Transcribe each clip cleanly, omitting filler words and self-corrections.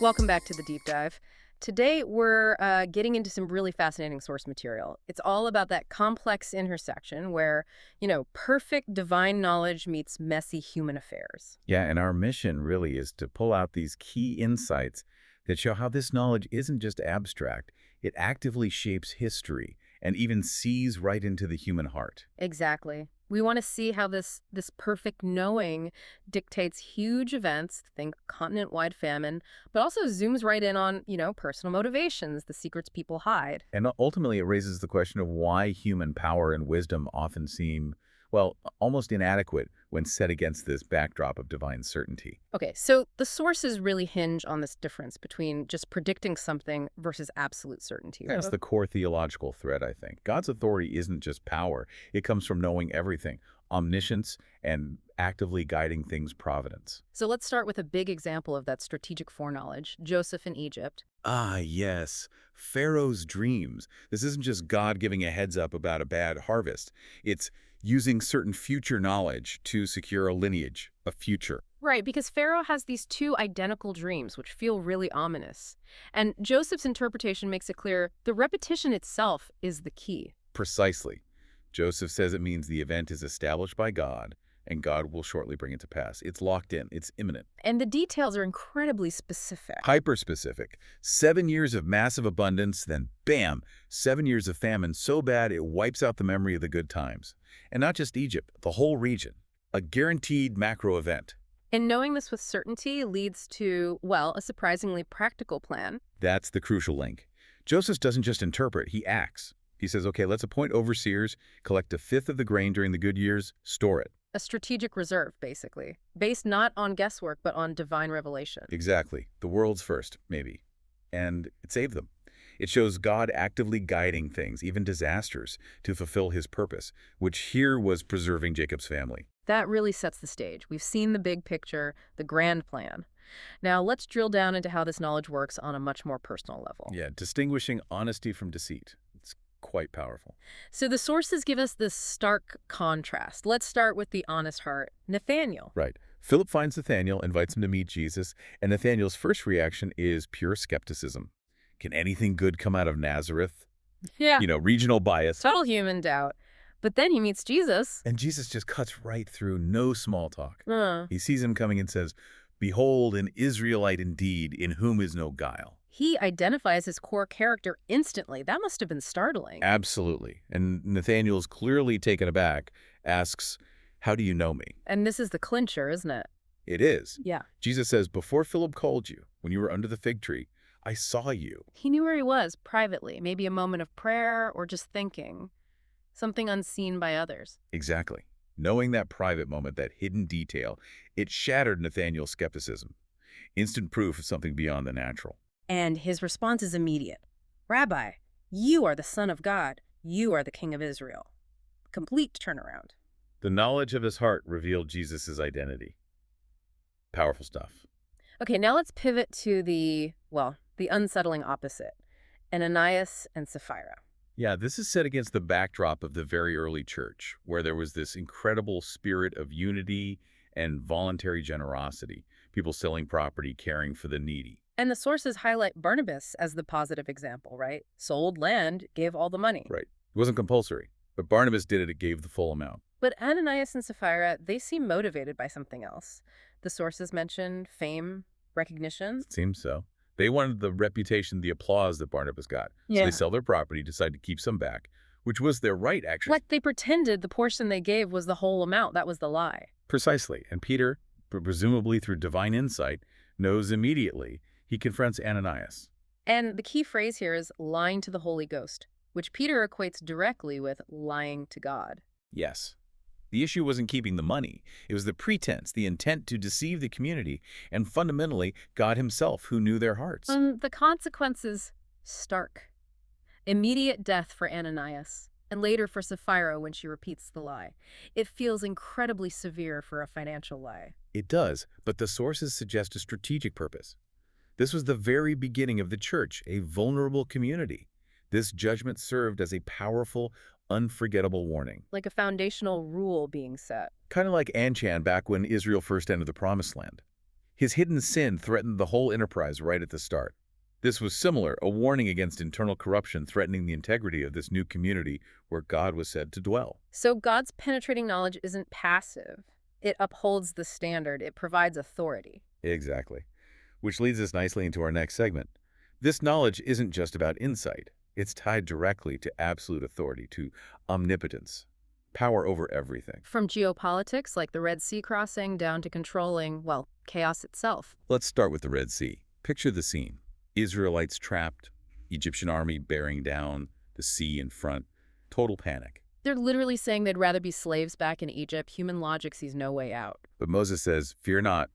Welcome back to the deep dive. Today, we're getting into some really fascinating source material. It's all about that complex intersection where, perfect divine knowledge meets messy human affairs. Yeah, and our mission really is to pull out these key insights that show how this knowledge isn't just abstract, it actively shapes history and even sees right into the human heart. Exactly. We want to see how this perfect knowing dictates huge events, think continent-wide famine, but also zooms right in on, personal motivations, the secrets people hide. And ultimately, it raises the question of why human power and wisdom often seem, well, almost inadequate when set against this backdrop of divine certainty. Okay, so the sources really hinge on this difference between just predicting something versus absolute certainty. That's the core theological thread, I think. God's authority isn't just power. It comes from knowing everything, omniscience, and actively guiding things providence. So let's start with a big example of that strategic foreknowledge, Joseph in Egypt. Ah, yes. Pharaoh's dreams. This isn't just God giving a heads up about a bad harvest. It's using certain future knowledge to secure a lineage, a future. Right, because Pharaoh has these two identical dreams, which feel really ominous. And Joseph's interpretation makes it clear the repetition itself is the key. Precisely. Joseph says it means the event is established by God, and God will shortly bring it to pass. It's locked in. It's imminent. And the details are incredibly specific. Hyper-specific. 7 years of massive abundance, then bam, 7 years of famine so bad it wipes out the memory of the good times. And not just Egypt, the whole region. A guaranteed macro event. And knowing this with certainty leads to, well, a surprisingly practical plan. That's the crucial link. Joseph doesn't just interpret, he acts. He says, okay, let's appoint overseers, collect a fifth of the grain during the good years, store it. A strategic reserve, basically, based not on guesswork, but on divine revelation. Exactly. The world's first, maybe. And it saved them. It shows God actively guiding things, even disasters, to fulfill his purpose, which here was preserving Jacob's family. That really sets the stage. We've seen the big picture, the grand plan. Now, let's drill down into how this knowledge works on a much more personal level. Yeah, distinguishing honesty from deceit. It's quite powerful. So the sources give us this stark contrast. Let's start with the honest heart, Nathaniel. Right. Philip finds Nathanael, invites him to meet Jesus, and Nathanael's first reaction is pure skepticism. Can anything good come out of Nazareth? Yeah. Regional bias. Total human doubt. But then he meets Jesus. And Jesus just cuts right through, no small talk. Uh. He sees him coming and says, "Behold, an Israelite indeed, in whom is no guile." He identifies his core character instantly. That must have been startling. Absolutely. And Nathanael's clearly taken aback, asks, "How do you know me?" And this is the clincher, isn't it? It is. Yeah. Jesus says, "Before Philip called you, when you were under the fig tree, I saw you." He knew where he was privately, maybe a moment of prayer or just thinking. Something unseen by others. Exactly. Knowing that private moment, that hidden detail, it shattered Nathanael's skepticism. Instant proof of something beyond the natural. And his response is immediate. Rabbi, you are the Son of God. You are the King of Israel. Complete turnaround. The knowledge of his heart revealed Jesus' identity. Powerful stuff. Okay, now let's pivot to the unsettling opposite. Ananias and Sapphira. Yeah, this is set against the backdrop of the very early church, where there was this incredible spirit of unity and voluntary generosity, people selling property, caring for the needy. And the sources highlight Barnabas as the positive example, right? Sold land, gave all the money. Right. It wasn't compulsory, but Barnabas did it, it gave the full amount. But Ananias and Sapphira, they seem motivated by something else. The sources mention fame, recognition. It seems so. They wanted the reputation, the applause that Barnabas got. Yeah. So they sell their property, decide to keep some back, which was their right, actually. Like they pretended the portion they gave was the whole amount. That was the lie. Precisely. And Peter, presumably through divine insight, knows immediately. He confronts Ananias. And the key phrase here is lying to the Holy Ghost, which Peter equates directly with lying to God. Yes. The issue wasn't keeping the money. It was the pretense, the intent to deceive the community, and fundamentally, God himself, who knew their hearts. The consequences, stark. Immediate death for Ananias, and later for Sapphira when she repeats the lie. It feels incredibly severe for a financial lie. It does, but the sources suggest a strategic purpose. This was the very beginning of the church, a vulnerable community. This judgment served as a powerful, unforgettable warning. Like a foundational rule being set. Kind of like Anchan back when Israel first entered the Promised Land. His hidden sin threatened the whole enterprise right at the start. This was similar, a warning against internal corruption threatening the integrity of this new community where God was said to dwell. So God's penetrating knowledge isn't passive. It upholds the standard. It provides authority. Exactly. Which leads us nicely into our next segment. This knowledge isn't just about insight. It's tied directly to absolute authority, to omnipotence, power over everything. From geopolitics, like the Red Sea crossing, down to controlling, well, chaos itself. Let's start with the Red Sea. Picture the scene. Israelites trapped, Egyptian army bearing down, the sea in front. Total panic. They're literally saying they'd rather be slaves back in Egypt. Human logic sees no way out. But Moses says, "Fear not,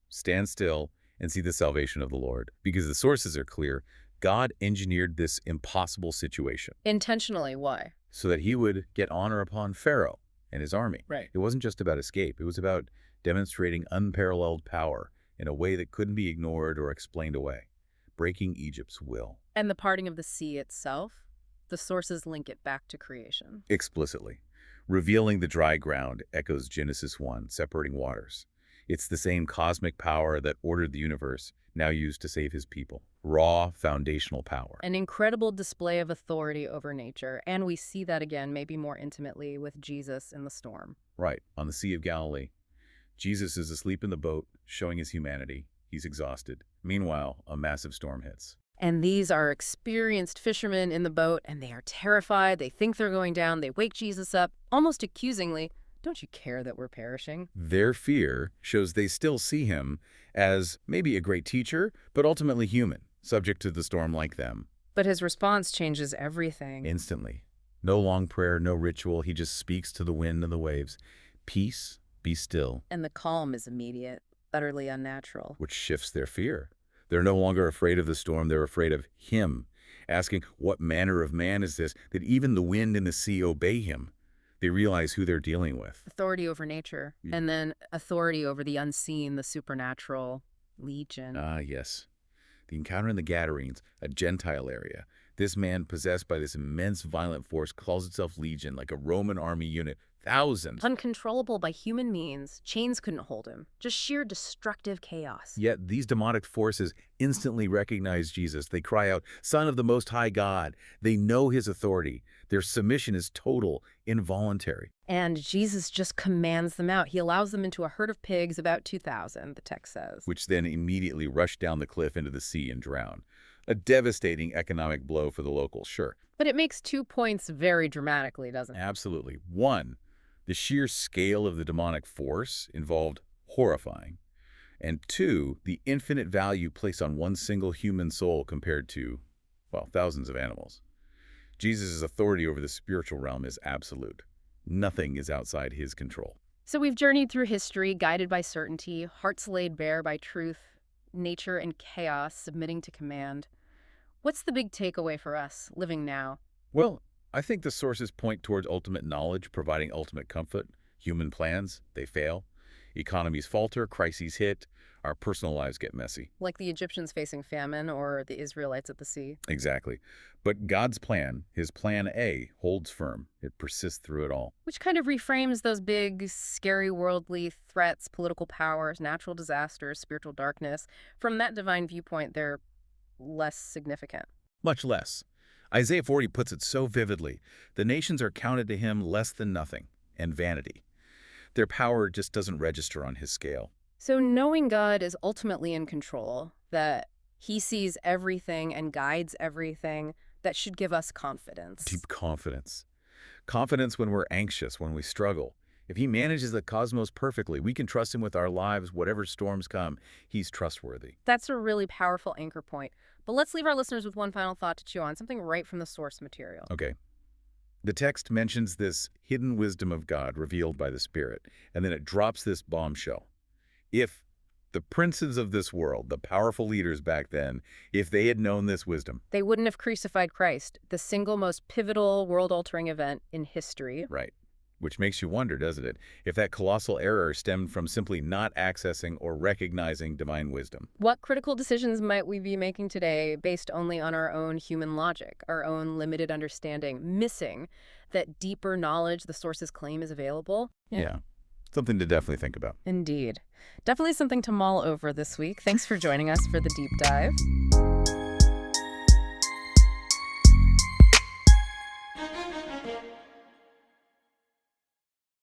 stand still and see the salvation of the Lord." Because the sources are clear, God engineered this impossible situation Intentionally, why? so that he would get honor upon Pharaoh and his army. Right. It wasn't just about escape. It was about demonstrating unparalleled power in a way that couldn't be ignored or explained away, breaking Egypt's will. And the parting of the sea itself? The sources link it back to creation. Explicitly. Revealing the dry ground echoes Genesis 1, separating waters. It's the same cosmic power that ordered the universe, now used to save his people. Raw, foundational power. An incredible display of authority over nature, and we see that again, maybe more intimately, with Jesus in the storm. Right, on the Sea of Galilee. Jesus is asleep in the boat, showing his humanity. He's exhausted. Meanwhile, a massive storm hits. And these are experienced fishermen in the boat, and they are terrified. They think they're going down. They wake Jesus up, almost accusingly. Don't you care that we're perishing? Their fear shows they still see him as maybe a great teacher, but ultimately human, subject to the storm like them. But his response changes everything. Instantly. No long prayer, no ritual. He just speaks to the wind and the waves. Peace, be still. And the calm is immediate, utterly unnatural. Which shifts their fear. They're no longer afraid of the storm. They're afraid of him, asking, what manner of man is this, that even the wind and the sea obey him? They realize who they're dealing with. Authority over nature, and then authority over the unseen, the supernatural, legion. Ah, yes. The encounter in the Gadarenes, a Gentile area. This man, possessed by this immense violent force, calls itself Legion, like a Roman army unit. Thousands. Uncontrollable by human means, chains couldn't hold him. Just sheer destructive chaos. Yet these demonic forces instantly recognize Jesus. They cry out, "Son of the Most High God." They know his authority. Their submission is total, involuntary. And Jesus just commands them out. He allows them into a herd of pigs, about 2,000, the text says. Which then immediately rush down the cliff into the sea and drown. A devastating economic blow for the locals, sure. But it makes 2 points very dramatically, doesn't it? Absolutely. One, the sheer scale of the demonic force involved horrifying. And two, the infinite value placed on one single human soul compared to, well, thousands of animals. Jesus' authority over the spiritual realm is absolute. Nothing is outside his control. So we've journeyed through history, guided by certainty, hearts laid bare by truth, nature and chaos submitting to command. What's the big takeaway for us, living now? Well, I think the sources point towards ultimate knowledge, providing ultimate comfort. Human plans, they fail. Economies falter, crises hit, our personal lives get messy. Like the Egyptians facing famine or the Israelites at the sea. Exactly. But God's plan, his plan A, holds firm. It persists through it all. Which kind of reframes those big, scary worldly threats, political powers, natural disasters, spiritual darkness. From that divine viewpoint, they're less significant. Much less. Isaiah 40 puts it so vividly. The nations are counted to him less than nothing, and vanity. Their power just doesn't register on his scale. So knowing God is ultimately in control, that he sees everything and guides everything, that should give us confidence. Deep confidence. Confidence when we're anxious, when we struggle. If he manages the cosmos perfectly, we can trust him with our lives, whatever storms come. He's trustworthy. That's a really powerful anchor point. But let's leave our listeners with one final thought to chew on, something right from the source material. Okay. The text mentions this hidden wisdom of God revealed by the Spirit, and then it drops this bombshell. If the princes of this world, the powerful leaders back then, if they had known this wisdom, they wouldn't have crucified Christ, the single most pivotal, world-altering event in history. Right. Which makes you wonder, doesn't it, if that colossal error stemmed from simply not accessing or recognizing divine wisdom. What critical decisions might we be making today based only on our own human logic, our own limited understanding, missing that deeper knowledge the sources claim is available? Yeah. Something to definitely think about. Indeed. Definitely something to mull over this week. Thanks for joining us for the deep dive.